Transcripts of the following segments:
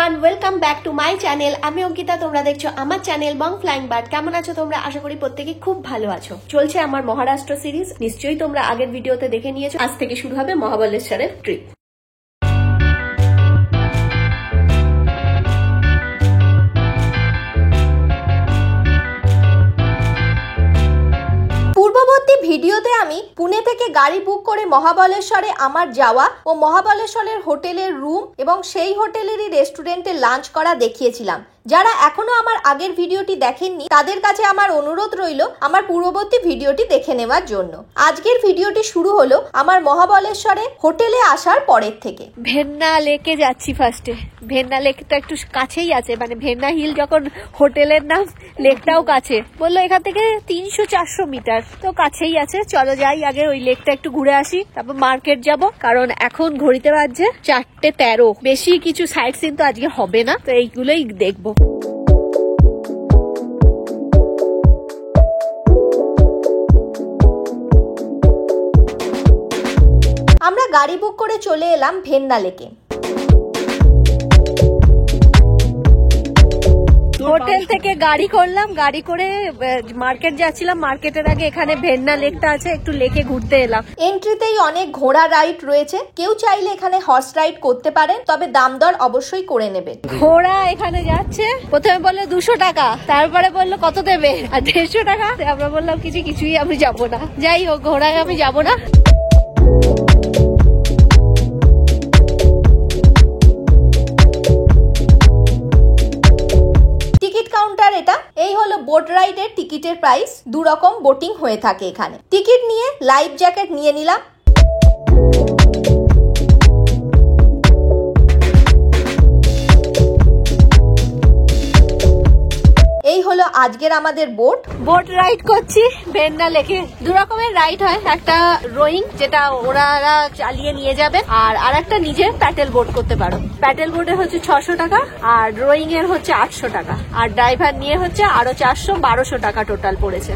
Everyone, welcome back to my channel. আমি অঙ্কিতা, তোমরা দেখছো আমার চ্যানেল বং ফ্লাইং বার্ড। কেমন আছো তোমরা? আশা করি প্রত্যেকে খুব ভালো আছো। চলছে আমার মহারাষ্ট্র সিরিজ, নিশ্চয়ই তোমরা আগের ভিডিওতে দেখে নিয়েছো। আজ থেকে শুরু হবে মহাবলেশ্বরের ট্রিপ। পূর্ববর্তী ভিডিওতে আমি পুনে থেকে গাড়ি বুক করে মহাবলেশ্বরে আমার যাওয়া ও মহাবলেশ্বরের হোটেলের রুম এবং সেই হোটেলেরই রেস্টুরেন্টে লাঞ্চ করা দেখিয়েছিলাম। যারা এখনো আমার আগের ভিডিওটি দেখেননি তাদের কাছে আমার অনুরোধ রইল আমার পূর্ববর্তী ভিডিওটি দেখে নেওয়ার জন্য। আজকের ভিডিওটি শুরু হলো আমার মহাবলেশ্বরে হোটেলে আসার পরের থেকে। ভেন্না লেকে যাচ্ছি ফার্স্টে। ভেন্না লেকটা একটু কাছেই আছে, মানে ভেন্না হিল যখন হোটেলের নাম, লেকটাও কাছে। বললো এখান থেকে 300-400 মিটার, তো কাছেই আছে। চলো যাই, আগে ওই লেকটা একটু ঘুরে আসি, তারপর মার্কেট যাব, কারণ এখন ঘড়িতে বাজছে 4:13। বেশি কিছু সাইট সিন তো আজকে হবে না, তো এইগুলোই দেখবো। আমরা গাড়ি বুক করে চলে এলাম ভেন্না লেকে। হোটেল থেকে গাড়ি করলাম, গাড়ি করে মার্কেট যাচ্ছিলাম। মার্কেটের আগে এখানে ভেন্না লেকটা আছে, একটু লেকে ঘুরতে এলাম। এন্ট্রিতেই অনেক ঘোড়া রাইড রয়েছে, কেউ চাইলে এখানে হর্স রাইড করতে পারেন, তবে দাম দর অবশ্যই করে নেবেন। ঘোড়া এখানে যাচ্ছে, প্রথমে বললো 200 টাকা, তারপরে বললো কত দেবে, আর 150 টাকা। আমরা বললাম কিছুই আমি যাবো না। যাই হোক, ঘোড়ায় আমি যাবো না। এটা এই হলো বোট রাইডের টিকিটের প্রাইস। 2 রকম বোটিং হয়ে থাকে এখানে। টিকিট নিয়ে লাইফ জ্যাকেট নিয়ে নিলাম। এই হলো আজকের আমাদের বোট রাইড করছি ভেন্না লেকে। 2 রকমের রাইড হয়, একটা রোয়িং যেটা ওনারা চালিয়ে নিয়ে যাবে, আর একটা নিজে প্যাডেল বোট করতে পারো। প্যাডেল বোটে হচ্ছে 600 টাকা, আর রোয়িং এর হচ্ছে 800 টাকা, আর ড্রাইভার নিয়ে হচ্ছে আরো 400-1200 টাকা টোটাল পড়েছে।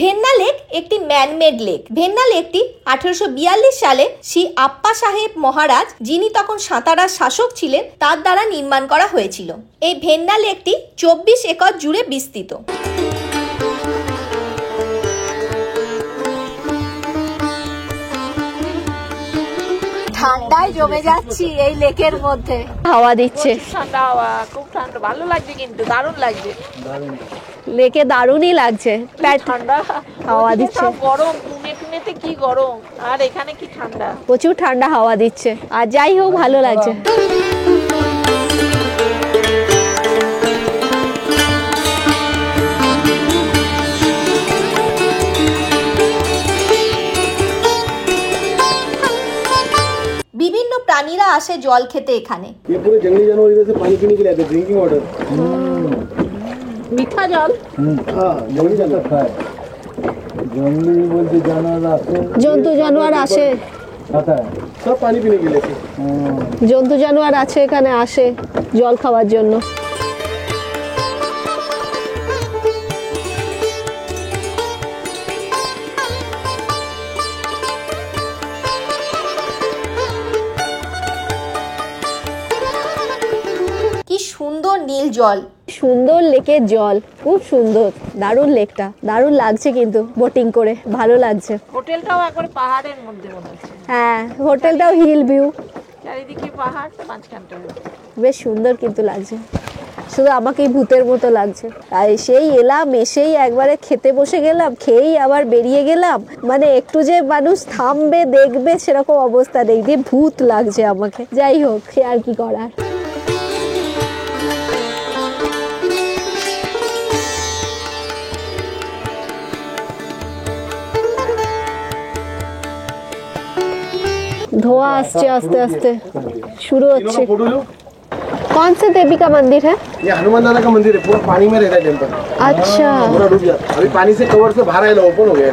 ভেন্না লেক একটি ম্যানমেড লেক। ভেন্না লেকটি 1842 সালে শ্রী আপ্পা সাহেব মহারাজ, যিনি তখন সাতারার শাসক ছিলেন, তার দ্বারা নির্মাণ করা হয়েছিল। এই ভেন্না লেকটি 24 একর জুড়ে বিস্তৃত। ঠান্ডায় জমে যাচ্ছি এই লেকের মধ্যে। হাওয়া দিচ্ছে, ঠান্ডা হাওয়া, খুব ঠান্ডা, ভালো লাগছে, কিন্তু দারুণ লাগছে। লেকে দারুণই লাগছে, ঠান্ডা হাওয়া দিচ্ছে। গরম পুনেতে কি গরম, আর এখানে কি ঠান্ডা, প্রচুর ঠান্ডা হাওয়া দিচ্ছে। আর যাই হোক, ভালো লাগছে। বিভিন্ন প্রাণীরা আসে জল খেতে এখানে। जंगली जानवर इधर से पानी पीने के लिए आते हैं, ड्रिंकिंग वाटर। মিঠা জল। हाँ, जंगली जानवर खाए। जंगली बोलते जानवर आते हैं, জন্তু জানোয়ার আসে, आता है सब पानी पीने के लिए। জন্তু জানোয়ার আছে এখানে, আসে জল খাওয়ার জন্য। কি সুন্দর নীল জল, সুন্দর লেকের জল, খুব সুন্দর। দারুণ লেকটা, দারুণ লাগছে, কিন্তু বোটিং করে ভালো লাগছে। হোটেলটাও একবার পাহাড়ের মধ্যে মনে হচ্ছে। হ্যাঁ, হোটেলটাও হিল ভিউ, চারিদিকে পাহাড়, মাঝখানটা বেশ সুন্দর কিন্তু লাগছে। শুধু আমাকেই ভূতের মতো লাগছে। আর সেই এলাম, এসেই একবারে খেতে বসে গেলাম, খেয়েই আবার বেরিয়ে গেলাম। মানে একটু যে মানুষ থামবে দেখবে সেরকম অবস্থা নেই, দিয়ে ভূত লাগছে আমাকে। যাই হোক, সে আর কি করার। धुआं आस्ते आस्ते आस्ते शुरू होच्छे। कौन से देवी का मंदिर है? ये हनुमान दादा का मंदिर है, पूरा पानी में रहता है टेम्पल। अच्छा, पूरा डूब जाता, अभी पानी से कवर से बाहर आया, ओपन हो गया।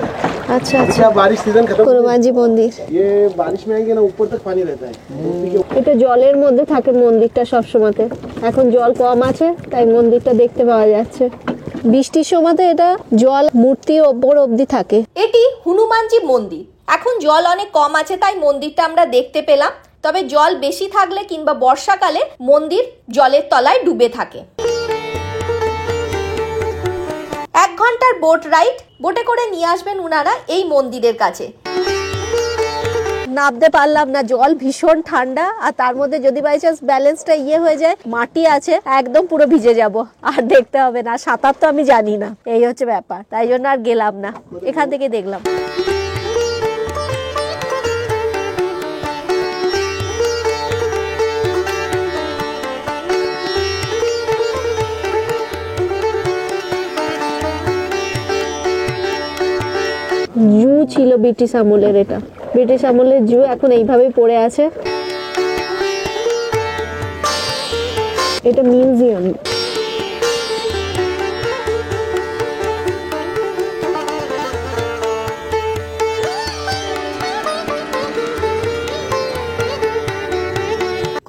अच्छा अच्छा क्या बारिश सीजन खत्म হনুমানজি মন্দির ये बारिश में आएंगे ना ऊपर तक पानी रहता है मूर्ति के এটা জলের মধ্যে থাকে মন্দিরটা সব সময়তে। এখন জল কম আছে তাই মন্দিরটা দেখতে পাওয়া যাচ্ছে। বৃষ্টির সময়তে এটা জল মূর্তির ওপর অবধি থাকে। এটি হনুমানজি মন্দির। এখন জল অনেক কম আছে তাই মন্দিরটা আমরা দেখতে পেলাম, তবে জল বেশি থাকলে কিংবা বর্ষাকালে মন্দির জলের তলায় ডুবে থাকে। 1 ঘন্টার বোট রাইড, বোটে করে নিয়ে আসবেন উনারা এই মন্দিরের কাছে। নামতে পারলাম না, জল ভীষণ ঠান্ডা, আর তার মধ্যে যদি বাই চান্স ব্যালেন্সটা হয়ে যায়, মাটি আছে, একদম পুরো ভিজে যাব, আর দেখতে হবে না। সাঁতার তো আমি জানি না, এই হচ্ছে ব্যাপার, তাই জন্য আর গেলাম না, এখান থেকে দেখলাম। জু ছিল ব্রিটিশ আমলের, এটা ব্রিটিশ আমলের জু, এখন এইভাবেই পড়ে আছে। এটা মিউজিয়াম।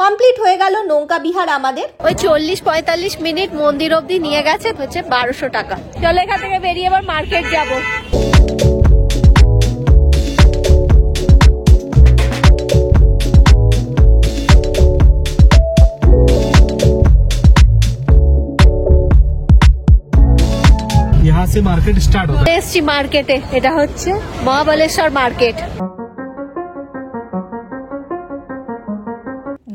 কমপ্লিট হয়ে গেল নৌকা বিহার আমাদের। ওই 40-45 মিনিট মন্দির অবধি নিয়ে গেছে, হচ্ছে 1200 টাকা। চলো এখান থেকে বেরিয়ে এবার মার্কেট যাব। यहाँ से मार्केट स्टार्ट होता है। এসছি মার্কেটে, এটা হচ্ছে মহাবলেশ্বর মার্কেট।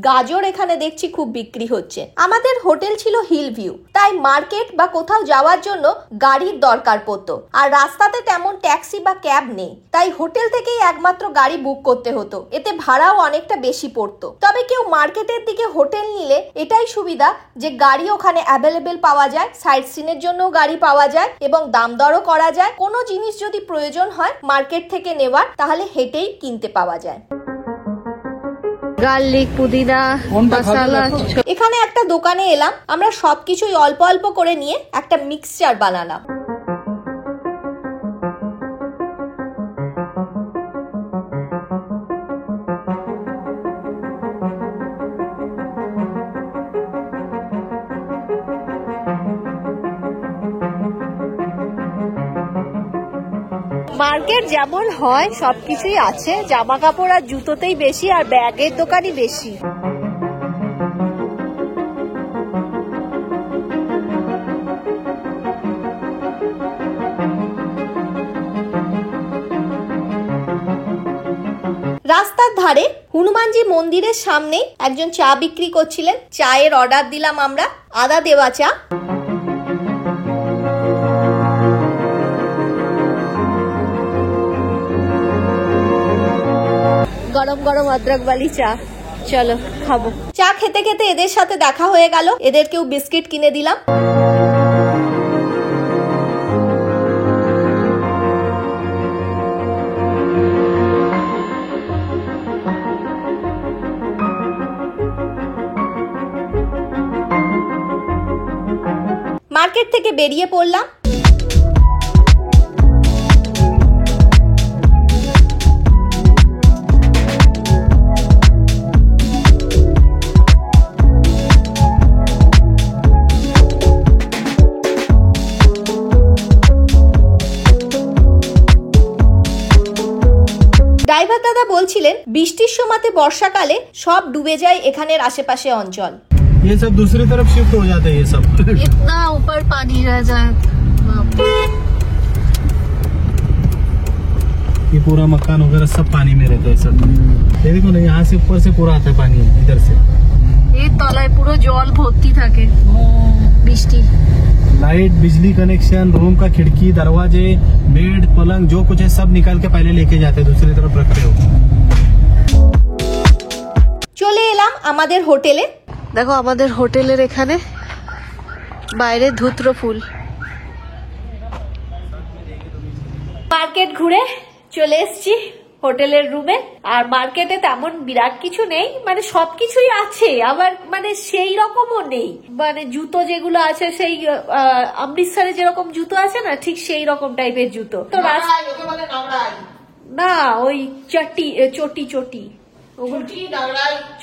গাজর এখানে দেখছি খুব বিক্রি হচ্ছে। আমাদের হোটেল ছিল হিল ভিউ, তাই মার্কেট বা কোথাও যাওয়ার জন্য গাড়ির দরকার পড়তো, আর রাস্তাতে তেমন ট্যাক্সি বা ক্যাব নেই, তাই হোটেল থেকেই একমাত্র গাড়ি বুক করতে হতো। এতে ভাড়াও অনেকটা বেশি পড়তো। তবে কেউ মার্কেটের দিকে হোটেল নিলে এটাই সুবিধা যে গাড়ি ওখানে অ্যাভেলেবেল পাওয়া যায়, সাইট সিনের জন্য গাড়ি পাওয়া যায় এবং দাম দরও করা যায়। কোনো জিনিস যদি প্রয়োজন হয় মার্কেট থেকে নেওয়ার, তাহলে হেঁটেই কিনতে পাওয়া যায়। গার্লিক, পুদিনা, মশলা। এখানে একটা দোকানে এলাম, আমরা সবকিছুই অল্প অল্প করে নিয়ে একটা মিক্সচার বানালাম। মার্কেট যেমন হয় সবকিছুই আছে, জামা কাপড় আর জুতোতেই বেশি, আর ব্যাগের দোকানই বেশি। রাস্তার ধারে হনুমানজি মন্দিরের সামনে একজন চা বিক্রি করছিলেন। চায়ের অর্ডার দিলাম আমরা, আদা দেওয়া চা। গরম গরম অদ্রক বালি চা, চলো খাবো। চা খেতে খেতে এদের সাথে দেখা হয়ে গেল, এদেরকেও বিস্কিট কিনে দিলাম। মার্কেট থেকে বেরিয়ে পড়লাম। ড্রাইভার দাদা বলছিলেন বৃষ্টির সময়তে বর্ষাকালে সব ডুবে যায় এখানের আশেপাশে অঞ্চল। ये सब दूसरी तरफ शिफ्ट हो जाते हैं, ये सब इतना ऊपर पानी रह जाए। ये पूरा मकान वगैरह सब पानी में रहता है सब। ये देखो ना, यहाँ से ऊपर से पूरा आता है पानी, इधर से এই তলায় পুরো জল ভর্তি থাকে বৃষ্টি। लाइट, बिजली कनेक्शन, रूम का खिड़की, दरवाजे, बेड, पलंग, जो कुछ है सब निकाल के पहले लेके जाते हैं, दूसरी तरफ रखते हो। চলে এলাম আমাদের হোটেলে। দেখো আমাদের হোটেলের এখানে বাইরে ধুত্র ফুল। মার্কেট ঘুরে চলে এসেছি হোটেলের রুমে। আর মার্কেটে তেমন বিরাট কিছু নেই, মানে সবকিছুই আছে, আবার মানে সেই রকমও নেই। মানে জুতো যেগুলো আছে সেই অমৃতসরে যেরকম জুতো আছে না, ঠিক সেই রকম টাইপের জুতো। তো না, ওই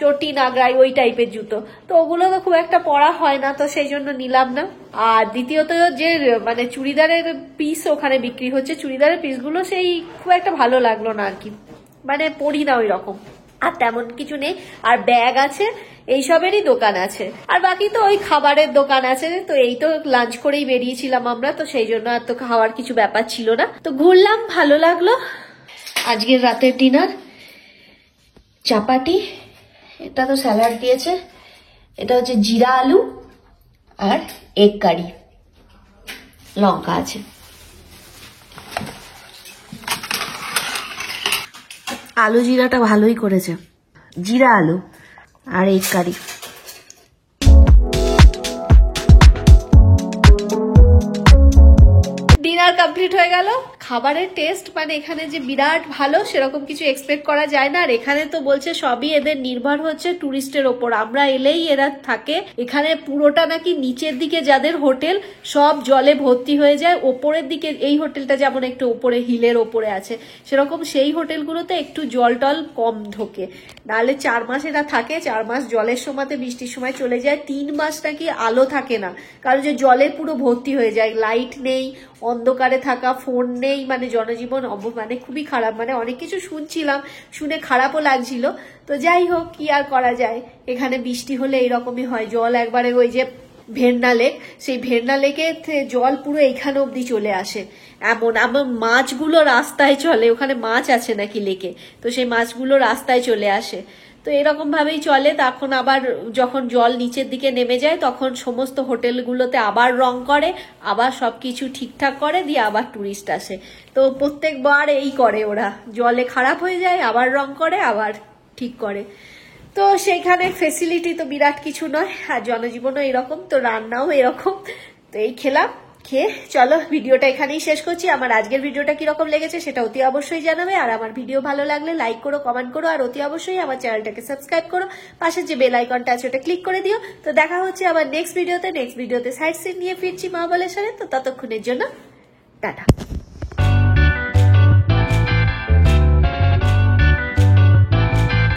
চটি নাগরাই ওই টাইপের জুতো, তো ওগুলো তো খুব একটা পরা হয় না, তো সেই জন্য নিলাম না। আর দ্বিতীয়ত যে মানে চুড়িদারের পিস ওখানে বিক্রি হচ্ছে, চুড়িদারের পিসগুলো সেই খুব একটা ভালো লাগলো না আর কি, মানে পরি না ওই রকম। আর তেমন কিছু নেই। আর ব্যাগ আছে, এইসবেরই দোকান আছে, আর বাকি তো ওই খাবারের দোকান আছে। তো এই তো লাঞ্চ করেই বেরিয়েছিলাম আমরা, তো সেই জন্য আর তো খাওয়ার কিছু ব্যাপার ছিল না। তো ঘুরলাম, ভালো লাগলো। আজকের রাতের ডিনার চাপাটি, এটা তো স্যালাড দিয়েছে, এটা হচ্ছে জিরা আলু আর এগ কারি, লঙ্কা আছে। আলু জিরাটা ভালোই করেছে, জিরা আলু আর এগ কারি। ডিনার কমপ্লিট হয়ে গেল। খাবারের টেস্ট মানে এখানে যে বিরাট ভালো সেরকম কিছু এক্সপেক্ট করা যায় না। আর এখানে তো বলছে সবই এদের নির্ভর হচ্ছে টুরিস্টের ওপর, আমরা এলেই এরা থাকে। এখানে পুরোটা নাকি নিচের দিকে যাদের হোটেল সব জলে ভর্তি হয়ে যায়, ওপরের দিকে এই হোটেলটা যেমন একটু ওপরে হিলের ওপরে আছে, সেরকম সেই হোটেলগুলোতে একটু জল টল কম ঢোকে। নাহলে 4 মাস এরা থাকে, 4 মাস জলের সময়তে বৃষ্টির সময় চলে যায়, 3 মাস নাকি আলো থাকে না, কারণ যে জলে পুরো ভর্তি হয়ে যায়, লাইট নেই, অন্ধকারে থাকা, ফোন নেই, মানে জনজীবন মানে খুবই খারাপ। মানে অনেক কিছু শুনছিলাম, শুনে খারাপও লাগছিল। তো যাই হোক, কি আর করা যায়, এখানে বৃষ্টি হলে এইরকমই হয়। জল একবারে ওই যে ভেন্না লেক, সেই ভেন্না লেকে জল পুরো এইখানে অব্দি চলে আসে, এমন। আমার মাছগুলো রাস্তায় চলে, ওখানে মাছ আছে নাকি লেকে, তো সেই মাছগুলো রাস্তায় চলে আসে। তো এরকম ভাবেই চলে। তখন আবার যখন জল নিচের দিকে নেমে যায়, তখন সমস্ত হোটেলগুলোতে আবার রং করে, আবার সবকিছু ঠিকঠাক করে দিয়ে আবার টুরিস্ট আসে। তো প্রত্যেকবার এই করে ওরা, জলে খারাপ হয়ে যায়, আবার রং করে, আবার ঠিক করে। তো সেইখানে ফেসিলিটি তো বিরাট কিছু নয়, আর জনজীবনও এরকম, তো রান্নাও এরকম। তো এই খেলাম, খেয়ে চলো ভিডিওটা এখানেই শেষ করছি। আমার আজকের ভিডিওটা কিরকম লেগেছে সেটা অতি অবশ্যই জানাবে। আর আমার ভিডিও ভালো লাগলে লাইক করো, কমেন্ট করো, আর অতি অবশ্যই আমার চ্যানেলটাকে সাবস্ক্রাইব করো। পাশের যে বেল আইকনটা আছে ওটা ক্লিক করে দিও। তো দেখা হচ্ছে আবার নেক্সট ভিডিওতে সাইট সিন নিয়ে ফিরছি মহাবলেশ্বরে। তো ততক্ষণের জন্য টাটা।